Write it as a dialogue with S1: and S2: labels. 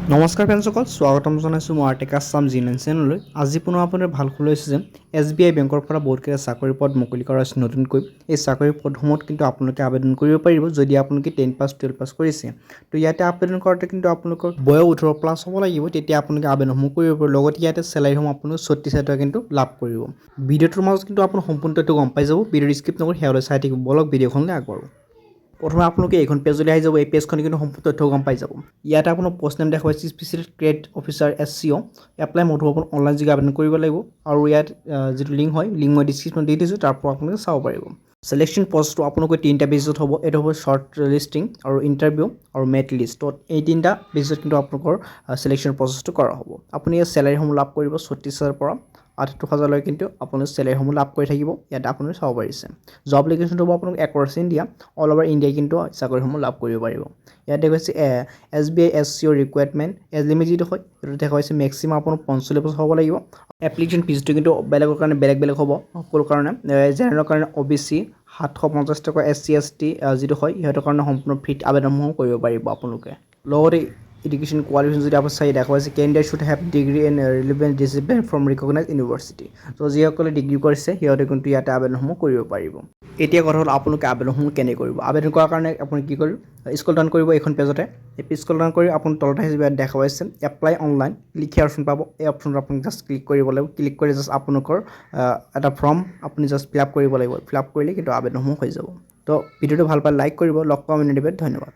S1: নমস্কাৰ ফ্ৰেণ্ডসকল, স্বাগতম জনাইছোঁ মই আৰ্টিক আছাম জি9 চেনেললৈ। আজি পুনৰ আপোনাৰ ভাল খবৰ হৈছে যে SBI বেংকৰ পৰা বহুতকেইটা চাকৰি পদ মুকলি কৰা হৈছে নতুনকৈ। এই চাকৰি পদসমূহত কিন্তু আপোনালোকে আবেদন কৰিব পাৰিব যদি আপোনালোকে 10 পাছ 12 পাছ কৰিছে। তো ইয়াতে আবেদন কৰোঁতে কিন্তু আপোনালোকৰ বয়স 18+ হ'ব লাগিব, তেতিয়া আপোনালোকে আবেদনসমূহ কৰিব পাৰিব। লগতে ইয়াতে চেলাৰীসমূহ আপোনালোকে 36,000 টকা কিন্তু লাভ কৰিব। ভিডিঅ'টোৰ মাজত কিন্তু আপোনাৰ সম্পূৰ্ণ তথ্য গম পাই যাব। ভিডিঅ'টো স্কিপ নকৰি শেষলৈ চাই থাকিব। বলক ভিডিঅ'খনলৈ আগবাঢ়ো। প্ৰথমে আপোনালোকে এইখন পেজলৈ আহি যাব। এই পেজখন কিন্তু সম্পূৰ্ণ তথ্য গম পাই যাব। ইয়াতে আপোনাৰ পোষ্ট নেম দেখুৱাইছে special credit officer SCO। Apply মধু আপুনি অনলাইন যোগে আবেদন কৰিব লাগিব আৰু ইয়াত যিটো লিংক হয়, লিংক মই ডিছক্ৰিপশ্যন দি দিছোঁ, তাৰ পৰা আপোনালোকে চাব পাৰিব। চিলেকশ্যন প্ৰচেছটো আপোনালোকে 3টা বেজত হ'ব। এইটো হ'ব শ্বৰ্ট লিষ্টিং আৰু ইণ্টাৰভিউ আৰু মেৰিট লিষ্টত। এই 3টা বেজত কিন্তু আপোনালোকৰ চিলেকশ্যন প্ৰচেছটো কৰা হ'ব। আপুনি ইয়াত চেলাৰীসমূহ লাভ কৰিব 36,000 পৰা 78,000 কিন্তু আপুনি চেলাৰীসমূহ লাভ কৰি থাকিব। ইয়াত আপুনি চাব পাৰিছে। জব এপ্লিকেশ্যনটো হ'ব আপোনালোক 1% দিয়া। অল অভাৰ ইণ্ডিয়া কিন্তু চাকৰিসমূহ লাভ কৰিব পাৰিব। ইয়াত দেখুৱাইছে SBI SCO requirement age limit যিটো হয়, সেইটো দেখুৱাইছে মেক্সিমাম আপোনাৰ 45 বছৰ হ'ব লাগিব। এপ্লিকেশ্যন ফিজটো কিন্তু বেলেগৰ কাৰণে বেলেগ হ'ব। সকলো কাৰণে জেনেৰেলৰ কাৰণে OBC 750 টকা, SC ST যিটো হয় সিহঁতৰ কাৰণে সম্পূৰ্ণ ফ্ৰীত আবেদনসমূহ কৰিব পাৰিব আপোনালোকে। লগতে এডুকেশ্যন কোৱালিফিকেশ্যন যদি আপুনি চাই দেখুৱাইছে candidate should have degree in relevant discipline from recognize university. ত' যিসকলে ডিগ্ৰী কৰিছে সিহঁতে কিন্তু ইয়াতে আবেদনসমূহ কৰিব পাৰিব। এতিয়া কথা হ'ল আপোনালোকে আবেদনসমূহ কেনে কৰিব। আবেদন কৰাৰ কাৰণে আপুনি কি কৰিব, স্ক্ৰল ডাউন কৰিব এইখন পেজতে। এই স্ক্ৰল ডাউন কৰি আপুনি তলত আহিব, ইয়াত দেখাইছে এপ্লাই অনলাইন লিখি অপশ্যন পাব। এই অপশ্যনটো আপুনি জাষ্ট ক্লিক কৰিব লাগিব। ক্লিক কৰি জাষ্ট আপোনালোকৰ এটা ফৰ্ম আপুনি জাষ্ট ফিল আপ কৰিব লাগিব। ফিল আপ কৰিলে কিন্তু আবেদনসমূহ হৈ যাব। তো ভিডিঅ'টো ভাল পালে লাইক কৰিব। লগ পাম এনে ধন্যবাদ।